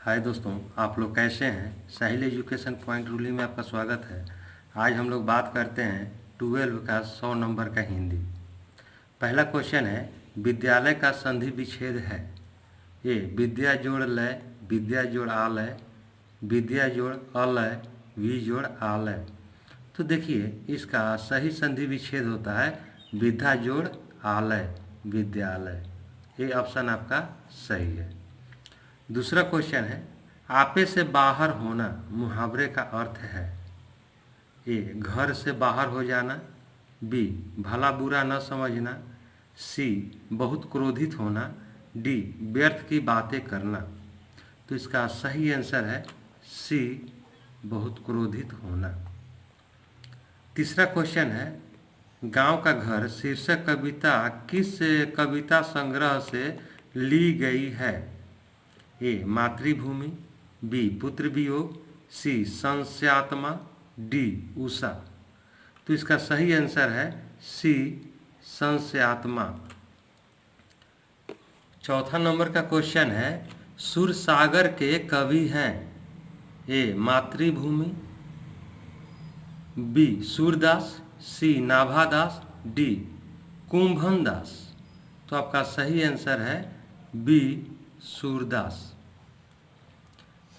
हाय दोस्तों, आप लोग कैसे हैं। साहिल एजुकेशन पॉइंट रूली में आपका स्वागत है। आज हम लोग बात करते हैं 12 का 100 नंबर का हिंदी। पहला क्वेश्चन है, विद्यालय का संधि विच्छेद है। ए विद्या जोड़ लय, विद्या जोड़ आलय, विद्या जोड़ अलय, वी जोड़ आलय। तो देखिए, इसका सही संधि विच्छेद होता है विद्या जोड़ आलय, विद्यालय। ये ऑप्शन आपका सही है। दूसरा क्वेश्चन है, आपे से बाहर होना मुहावरे का अर्थ है। ए घर से बाहर हो जाना, बी भला बुरा न समझना, सी बहुत क्रोधित होना, डी व्यर्थ की बातें करना। तो इसका सही आंसर है सी, बहुत क्रोधित होना। तीसरा क्वेश्चन है, गांव का घर शीर्षक कविता किस कविता संग्रह से ली गई है। ए मातृभूमि, बी पुत्र वियोग, सी संस्यात्मा, डी उषा। तो इसका सही आंसर है सी, संस्यात्मा। चौथा नंबर का क्वेश्चन है, सुरसागर के कवि हैं। ए मातृभूमि, B Surdas, C Nabhadas, D Kumbhan Das. तो आपका सही आंसर है बी सूरदास।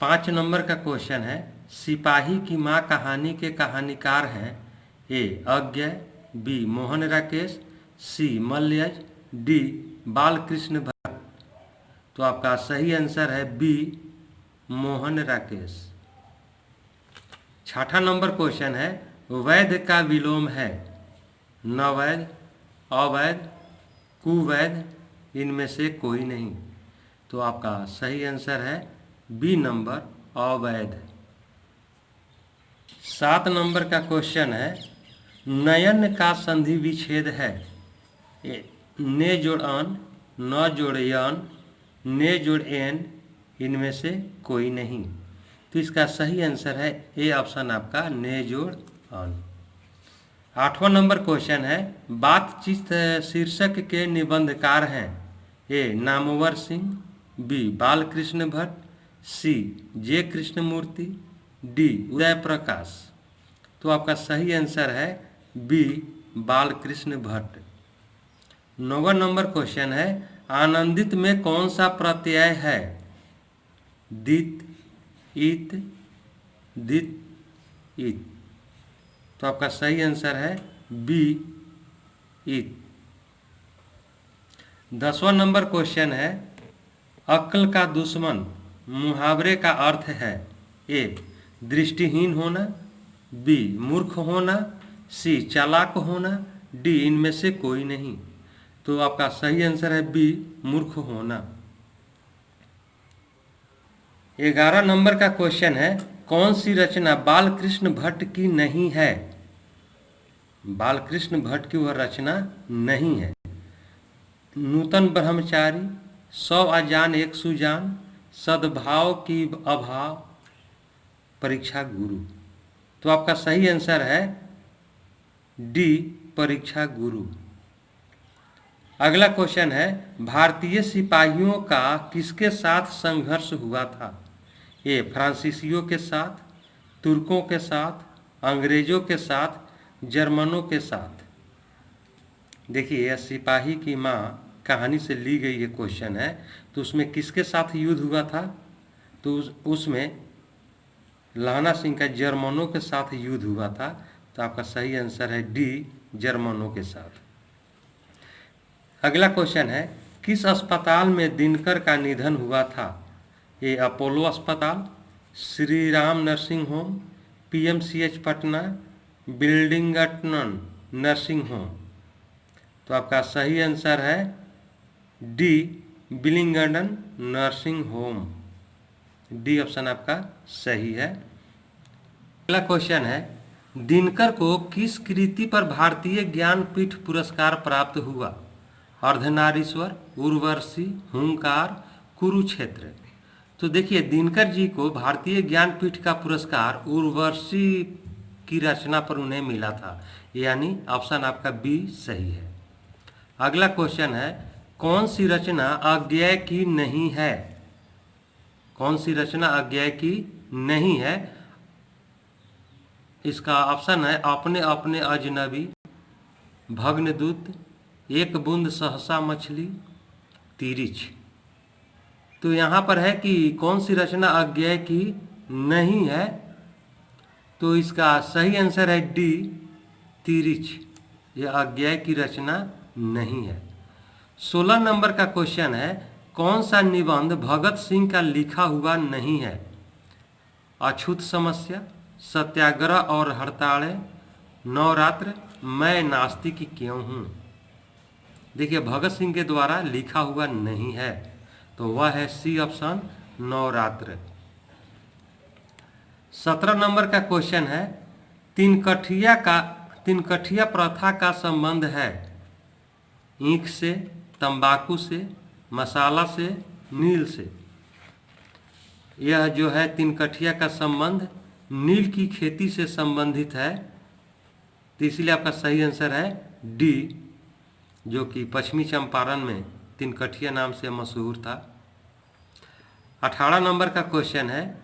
5 नंबर का क्वेश्चन है, सिपाही की माँ कहानी के कहानीकार हैं। A Agyeya, B Mohan Rakesh, C Malayaj, D Balkrishna Bhatt. तो आपका सही आंसर है बी मोहन राकेश। 6ठा नंबर क्वेश्चन है, वैध का विलोम है। नवैध, अवैध, कुवैध, इनमें से कोई नहीं। तो आपका सही आंसर है बी नंबर, अवैध। 7 नंबर का क्वेश्चन है, नयन का संधि विच्छेद है। ने जोड़ अन, न जोड़ यन, ने जोड़ एन, इनमें से कोई नहीं। तो इसका सही आंसर है ए ऑप्शन आपका, ने जोड़ अन। 8वां नंबर क्वेश्चन है, बातचीत शीर्षक के निबंधकार हैं। A Namvar Singh, B Balkrishna Bhatt, C J Krishnamurti, D Uday Prakash. तो आपका सही आंसर है बी बालकृष्ण भट्ट। 9वां नंबर क्वेश्चन है, आनंदित में कौन सा प्रत्यय है। दित, इत, दित, इत। तो आपका सही आंसर है बी इत। 10वां नंबर क्वेश्चन है, अक्ल का दुश्मन मुहावरे का अर्थ है। ए दृष्टिहीन होना, बी मूर्ख होना, सी चालाक होना, डी इनमें से कोई नहीं। तो आपका सही आंसर है बी मूर्ख होना। 11 नंबर का क्वेश्चन है, कौन सी रचना बालकृष्ण भट्ट की नहीं है। बालकृष्ण भट्ट की वह रचना नहीं है। नूतन ब्रह्मचारी, 100 अजान एक सुजान, सद्भाव की अभाव, परीक्षा गुरु। तो आपका सही आंसर है डी परीक्षा गुरु। अगला क्वेश्चन है, भारतीय सिपाहियों का किसके साथ संघर्ष हुआ था। ए फ्रांसीसियों के साथ, तुर्कों के साथ, अंग्रेजों के साथ, जर्मनों के साथ। देखिए, यह सिपाही की माँ कहानी से ली गई ये क्वेश्चन है। तो उसमें किसके साथ युद्ध हुआ था। तो उसमें लहना सिंह का जर्मनों के साथ युद्ध हुआ था। तो आपका सही आंसर है डी जर्मनों के साथ। अगला क्वेश्चन है, किस अस्पताल में दिनकर का निधन हुआ था। ए अपोलो अस्पताल, Shri Ram nursing home, PMCH Patna, Willingdon nursing home. तो आपका सही आंसर है D Willingdon nursing home. D option आपका सही है। अगला क्वेश्चन है, दिनकर को किस कृति पर भारतीय ज्ञानपीठ पुरस्कार प्राप्त हुआ। अर्धनारीश्वर, उर्वशी, हुंकार, कुरुक्षेत्र। तो देखिए, दिनकर जी को भारतीय ज्ञानपीठ का पुरस्कार उर्वशी की रचना पर उन्हें मिला था, यानी ऑप्शन आपका बी सही है। अगला क्वेश्चन है, कौन सी रचना अज्ञेय की नहीं है। कौन सी रचना अज्ञेय की नहीं है? इसका ऑप्शन है अपने अपने अजनबी, भग्नदूत, एक बूंद सहसा मछली, तिरिछ। तो यहाँ पर है कि कौन सी रचना अज्ञेय की नहीं है, तो इसका सही आंसर है डी, तिरिछ। यह अज्ञेय की रचना नहीं है। 16 नंबर का क्वेश्चन है, कौन सा निबंध भगत सिंह का लिखा हुआ नहीं है? अछूत समस्या, सत्याग्रह और हड़तालें, नवरात्र, मैं नास्तिक क्यों हूँ। देखिए भगत सिंह के द्वारा लिखा हुआ नहीं है, तो वह है सी ऑप्शन, नवरात्र। 17 नंबर का क्वेश्चन है, तीनकठिया प्रथा का संबंध है ईंख से, तंबाकू से, मसाला से, नील से। यह जो है तीनकठिया का संबंध नील की खेती से संबंधित है, तो इसलिए आपका सही आंसर है डी, जो कि पश्चिमी चंपारण में तीनकठिया नाम से मशहूर था। 18 नंबर का क्वेश्चन है,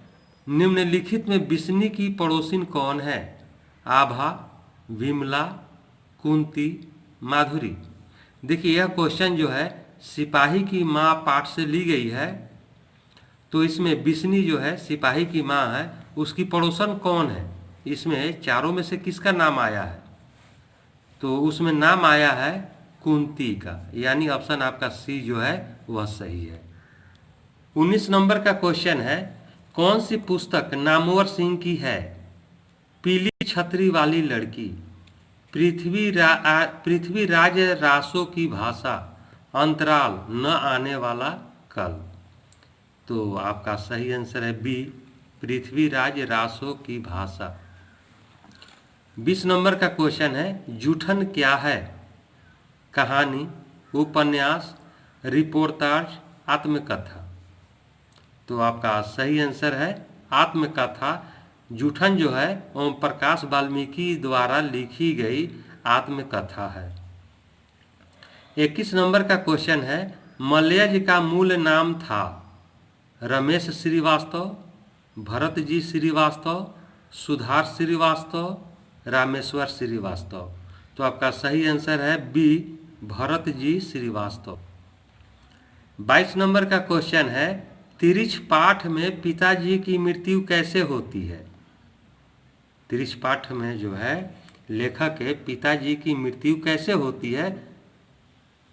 निम्नलिखित में बिस्नी की पड़ोसिन कौन है? आभा, विमला, कुंती, माधुरी। देखिए यह क्वेश्चन जो है सिपाही की माँ पाठ से ली गई है, तो इसमें बिस्नी जो है सिपाही की माँ है, उसकी पड़ोसन कौन है? इसमें चारों में से किसका नाम आया है? तो उसमें नाम आया है कुंती का, यानी ऑप्शन आपका सी जो है वह सही है। 19 नंबर का क्वेश्चन है, कौन सी पुस्तक नामवर सिंह की है? पीली छतरी वाली लड़की, पृथ्वीराज रासों की भाषा, अंतराल, न आने वाला कल। तो आपका सही आंसर है बी, पृथ्वीराज रासों की भाषा। 20 नंबर का क्वेश्चन है, जूठन क्या है? कहानी, उपन्यास, रिपोर्टाज, आत्मकथा। तो आपका सही आंसर है आत्मकथा। जूठन जो है ओम प्रकाश वाल्मीकि द्वारा लिखी गई आत्मकथा है। 21 नंबर का क्वेश्चन है, मलयज का मूल नाम था रमेश श्रीवास्तव, भरत जी श्रीवास्तव, सुधार श्रीवास्तव, रामेश्वर श्रीवास्तव। तो आपका सही आंसर है बी, भरत जी श्रीवास्तव। 22 नंबर का क्वेश्चन है, तिरिछ पाठ में पिताजी की मृत्यु कैसे होती है? तिरिछ पाठ में जो है लेखक के पिताजी की मृत्यु कैसे होती है?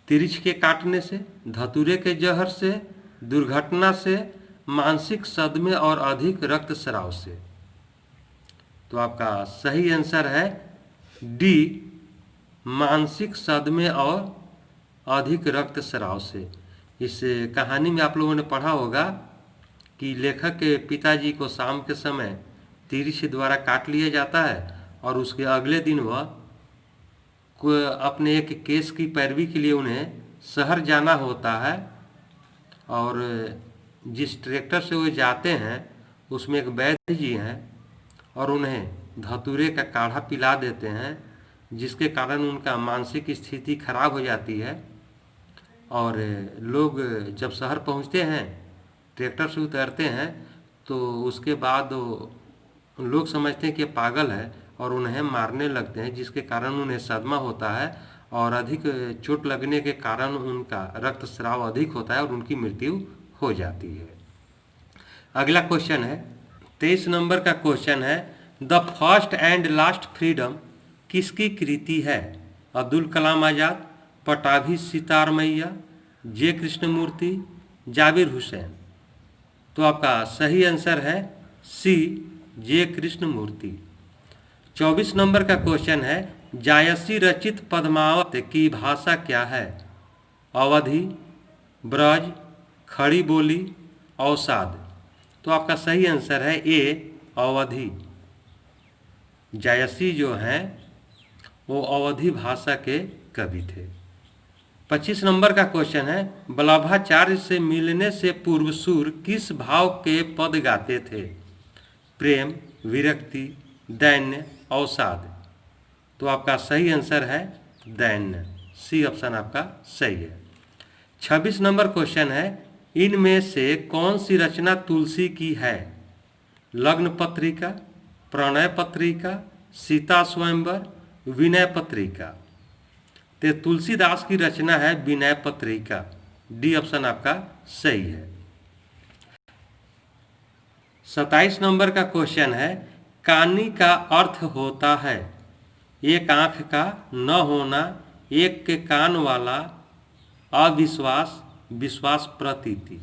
तिरिछ के काटने से, धतूरे के जहर से, दुर्घटना से, मानसिक सदमे और अधिक रक्तस्राव से। तो आपका सही आंसर है डी, मानसिक सदमे और अधिक रक्तस्राव से। इस कहानी में आप लोगों ने पढ़ा होगा कि लेखक के पिताजी को शाम के समय तिरिछ द्वारा काट लिया जाता है और उसके अगले दिन वह अपने एक केस की पैरवी के लिए उन्हें शहर जाना होता है, और जिस ट्रैक्टर से वो जाते हैं उसमें एक वैद्य जी हैं और उन्हें धतूरे का काढ़ा पिला देते हैं, जिसके कारण उनका मानसिक स्थिति खराब हो जाती है। और लोग जब शहर पहुंचते हैं, ट्रैक्टर से उतरते हैं, तो उसके बाद लोग समझते हैं कि पागल है और उन्हें मारने लगते हैं, जिसके कारण उन्हें सदमा होता है और अधिक चोट लगने के कारण उनका रक्तस्राव अधिक होता है और उनकी मृत्यु हो जाती है। अगला क्वेश्चन है 23 नंबर का क्वेश्चन है, the first and last freedom किसकी कृति है? अब्दुल कलाम आज़ाद, पटाभी सितार मैया, जे कृष्णमूर्ति, जाबिर हुसैन। तो आपका सही आंसर है सी, जे कृष्णमूर्ति। 24 नंबर का क्वेश्चन है, जायसी रचित पद्मावत की भाषा क्या है? अवधी, ब्रज, खड़ी बोली, अवसाद। तो आपका सही आंसर है ए, अवधी। जायसी जो हैं वो अवधी भाषा के कवि थे। 25 नंबर का क्वेश्चन है, वल्लभाचार्य से मिलने से पूर्व सूर किस भाव के पद गाते थे? प्रेम, विरक्ति, दैन्य, अवसाद। तो आपका सही आंसर है दैन्य, सी ऑप्शन आपका सही है। 26 नंबर क्वेश्चन है, इनमें से कौन सी रचना तुलसी की है? लग्न पत्रिका, प्रणय पत्रिका, सीता स्वयंवर, विनय पत्रिका। तो तुलसीदास की रचना है विनय पत्रिका। डी ऑप्शन आपका सही है। 27 नंबर का क्वेश्चन है, कानी का अर्थ होता है एक आंख का न होना, एक के कान वाला, अविश्वास, विश्वास, प्रतीति।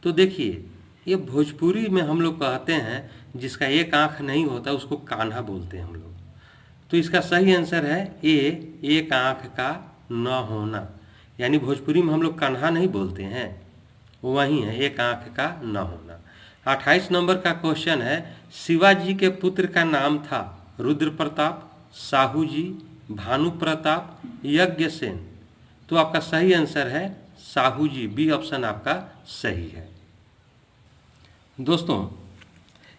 तो देखिए, ये भोजपुरी में हम लोग कहते हैं जिसका एक आंख नहीं होता उसको कान्हा बोलते हैं हम लोग। तो इसका सही आंसर है ए, एक आंख का न होना। यानी भोजपुरी में हम लोग कान्हा नहीं बोलते हैं, वही है एक आंख का न होना। 28 नंबर का क्वेश्चन है, शिवाजी के पुत्र का नाम था रुद्र प्रताप, साहू जी, भानु प्रताप, यज्ञसेन। तो आपका सही आंसर है साहू जी। बी ऑप्शन आपका सही है। दोस्तों,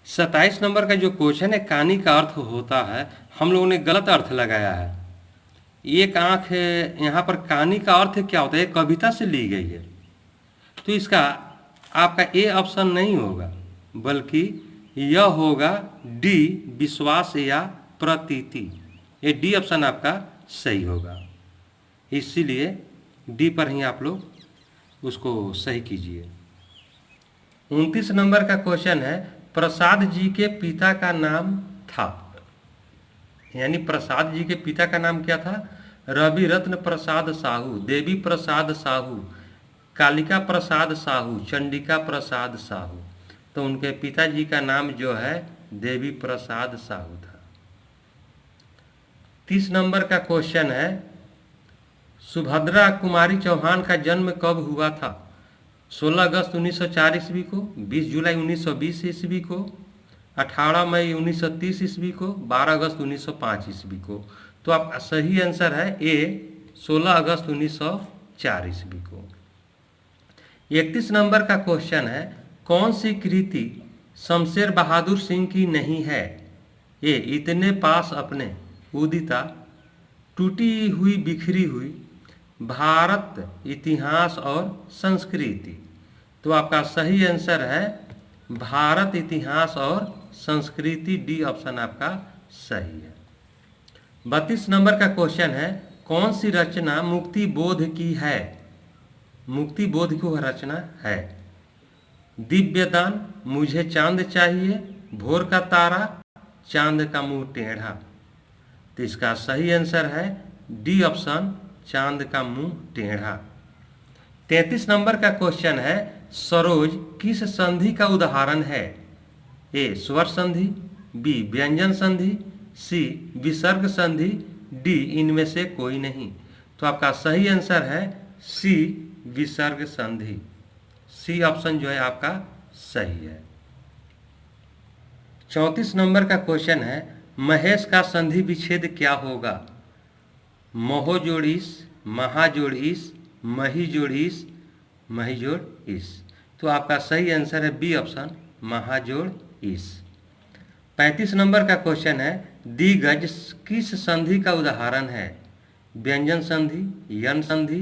27 नंबर का जो क्वेश्चन है कानी का अर्थ होता है, हम लोगों ने गलत अर्थ लगाया है। एक आंख है, यहाँ पर कानी का अर्थ क्या होता है? कविता से ली गई है। तो इसका आपका ए ऑप्शन नहीं होगा, बल्कि यह होगा डी, विश्वास या प्रतीति। ये डी ऑप्शन आपका सही होगा। इसीलिए डी पर ही आप लोग उसको सही कीजिए। 29 नंबर का क्वेश्चन है, प्रसाद जी के पिता का नाम था। यानी प्रसाद जी के पिता का नाम क्या था? रवि रत्न प्रसाद साहू, देवी प्रसाद साहू, कालिका प्रसाद साहू, चंडिका प्रसाद साहू। तो उनके पिताजी का नाम जो है देवी प्रसाद साहू था। 30 नंबर का क्वेश्चन है, सुभद्रा कुमारी चौहान का जन्म कब हुआ था? 16 अगस्त 1904 ईस्वी को, 20 जुलाई 1920 ईस्वी को, 18 मई 1930 ईस्वी को, 12 अगस्त 1905 ईस्वी को। तो आपका सही आंसर है ए, 16 अगस्त 1904 ईस्वी को। 31 नंबर का क्वेश्चन है, कौन सी कृति शमशेर बहादुर सिंह की नहीं है? ए, इतने पास अपने, उदिता, टूटी हुई बिखरी हुई, भारत इतिहास और संस्कृति। तो आपका सही आंसर है भारत इतिहास और संस्कृति। डी ऑप्शन आपका सही है। 32 नंबर का क्वेश्चन है, कौन सी रचना मुक्ति बोध की है? मुक्ति बोध की वह रचना है। दिव्यदान, मुझे चांद चाहिए, भोर का तारा, चांद का मुंह टेढ़ा। तो इसका सही आंसर है डी ऑप्शन, चांद का मुंह टेढ़ा। 33 नंबर का क्वेश्चन है, सरोज किस संधि का उदाहरण है? ए, स्वर संधि, बी, व्यंजन संधि, सी, विसर्ग संधि, डी, इनमें से कोई नहीं। तो आपका सही आंसर है सी, विसर्ग संधि। सी ऑप्शन जो है आपका सही है। 34 नंबर का क्वेश्चन है, महेश का संधि विच्छेद क्या होगा? महो जोड़ ईस, महा जोड़ ईस, मही जोड़ ईस, मही जोड़ ईस। तो आपका सही आंसर है बी ऑप्शन, महा जोड़ ईस। 35 नंबर का क्वेश्चन है, दिगज किस संधि का उदाहरण है? व्यंजन संधि, यन संधि,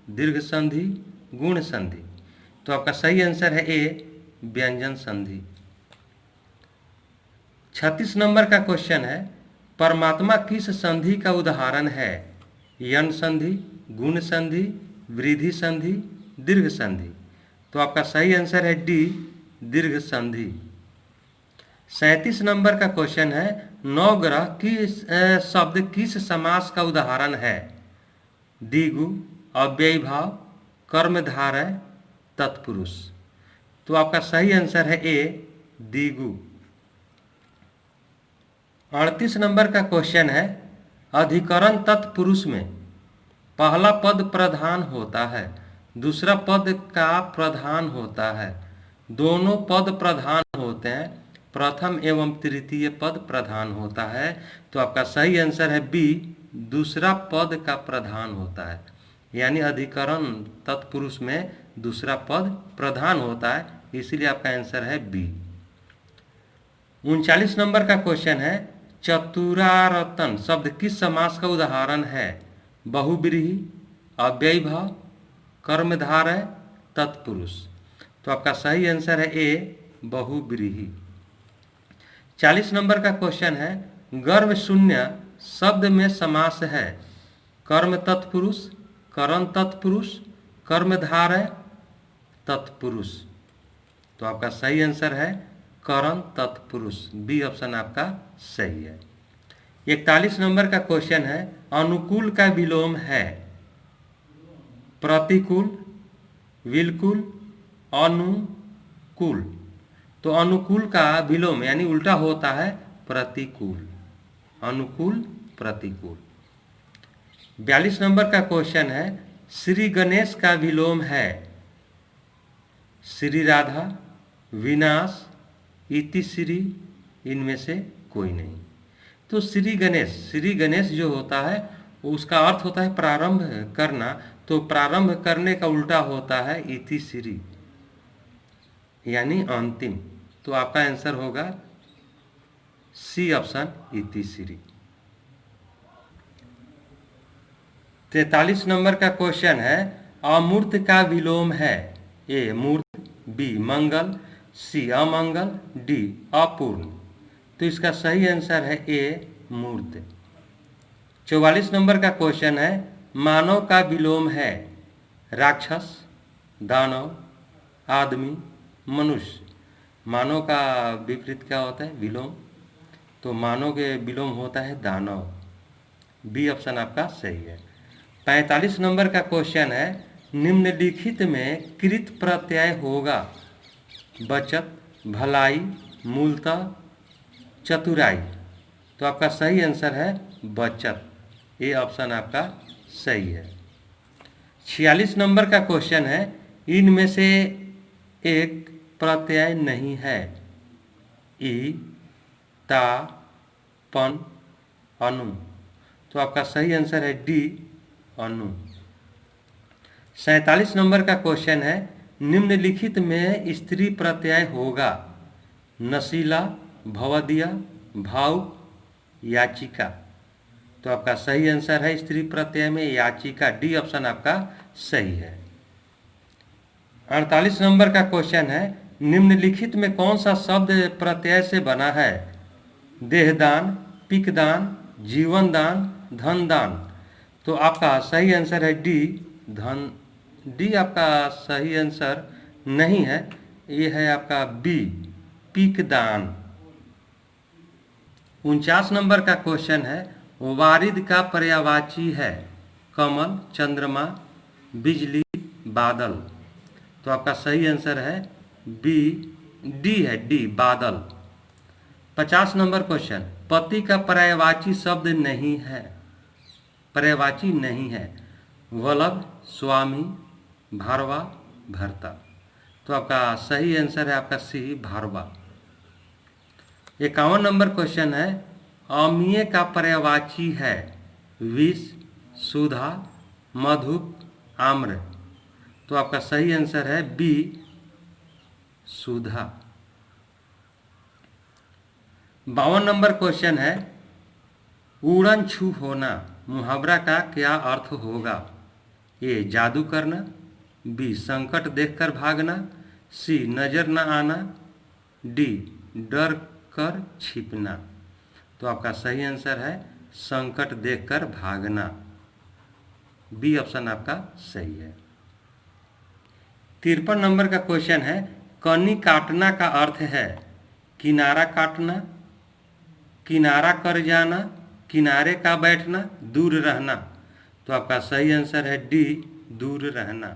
दीर्घ संधि, गुण संधि। तो आपका सही आंसर है ए, व्यंजन संधि। 36 नंबर का क्वेश्चन है, परमात्मा किस संधि का उदाहरण है? यन संधि, गुण संधि, वृद्धि संधि, दीर्घ संधि। तो आपका सही आंसर है डी, दीर्घ संधि। 37 नंबर का क्वेश्चन है, नवग्रह किस शब्द किस समास का उदाहरण है? द्विगु, अव्ययी भाव, कर्मधारय, तत्पुरुष। तो आपका सही आंसर है ए, द्विगु। 38 नंबर का क्वेश्चन है, अधिकरण तत्पुरुष में पहला पद प्रधान होता है, दूसरा पद का प्रधान होता है, दोनों पद प्रधान होते हैं, प्रथम एवं तृतीय पद प्रधान होता है। तो आपका सही आंसर है बी, दूसरा पद का प्रधान होता है। यानी अधिकरण तत्पुरुष में दूसरा पद प्रधान होता है, इसीलिए आपका आंसर है बी। 39 नंबर का क्वेश्चन है, चतुरारतन शब्द किस समास का उदाहरण है? बहुब्रीहि, अव्ययी भाव, कर्मधारय, तत्पुरुष। तो आपका सही आंसर है ए बहुव्रीहि। 40 नंबर का क्वेश्चन है, गर्भ शून्य शब्द में समास है कर्म तत्पुरुष, करण तत्पुरुष, कर्मधारय तत्पुरुष। तो आपका सही आंसर है करण तत्पुरुष, बी ऑप्शन आपका सही है। 41 नंबर का क्वेश्चन है, अनुकूल का विलोम है प्रतिकूल, विलकुल, अनुकूल। तो अनुकूल का विलोम यानी उल्टा होता है प्रतिकूल, अनुकूल प्रतिकूल। 42 नंबर का क्वेश्चन है, श्री गणेश का विलोम है श्री राधा, विनाश, इतिश्री, इनमें से कोई नहीं। तो श्री गणेश जो होता है उसका अर्थ होता है प्रारंभ करना, तो प्रारंभ करने का उल्टा होता है इतिश्री यानी अंतिम। तो आपका आंसर होगा सी ऑप्शन इतिश्री। 43 नंबर का क्वेश्चन है, अमूर्त का विलोम है ए मूर्त, बी मंगल, सी अमंगल, डी अपूर्ण। तो इसका सही आंसर है ए मूर्त। 44 नंबर का क्वेश्चन है, मानव का विलोम है राक्षस, दानव, आदमी, मनुष्य। मानव का विपरीत क्या होता है विलोम, तो मानव के विलोम होता है दानव, बी ऑप्शन आपका सही है। 45 नंबर का क्वेश्चन है, निम्नलिखित में कृत प्रत्यय होगा बचत, भलाई, मूलतः, चतुराई। तो आपका सही आंसर है बचत, ये ऑप्शन आपका सही है। 46 नंबर का क्वेश्चन है, इनमें से एक प्रत्यय नहीं है ई, ता, पन, अनु। तो आपका सही आंसर है डी अनु। 47 नंबर का क्वेश्चन है, निम्नलिखित में स्त्री प्रत्यय होगा नशीला, भवदिया, भावुक, याचिका। तो आपका सही आंसर है स्त्री प्रत्यय में याचिका, डी ऑप्शन आपका सही है। 48 नंबर का क्वेश्चन है, निम्नलिखित में कौन सा शब्द प्रत्यय से बना है देहदान, पिकदान, जीवन दान, धन दान। तो आपका सही आंसर है डी धन, डी आपका सही आंसर नहीं है, ये है आपका बी पिकदान। 49 नंबर का क्वेश्चन है, वारिद का पर्यायवाची है कमल, चंद्रमा, बिजली, बादल। तो आपका सही आंसर है बी, डी है डी बादल। 50 नंबर क्वेश्चन, पति का पर्यायवाची शब्द नहीं है, पर्यायवाची नहीं है वल्लभ, स्वामी, भारवा, भर्ता। तो आपका सही आंसर है आपका सी भारवा। 51 नंबर क्वेश्चन है, अम्लीय का पर्यायवाची है विष, सुधा, मधुप, आम्र। तो आपका सही आंसर है बी सुधा। 52 नंबर क्वेश्चन है, उड़न छू होना मुहावरा का क्या अर्थ होगा ए जादू करना, बी संकट देखकर भागना, सी नजर न आना, डी डर कर छिपना। तो आपका सही आंसर है संकट देखकर भागना, बी ऑप्शन आपका सही है। 53 नंबर का क्वेश्चन है, कनी काटना का अर्थ है किनारा काटना, किनारा कर जाना, किनारे का बैठना, दूर रहना। तो आपका सही आंसर है डी दूर रहना।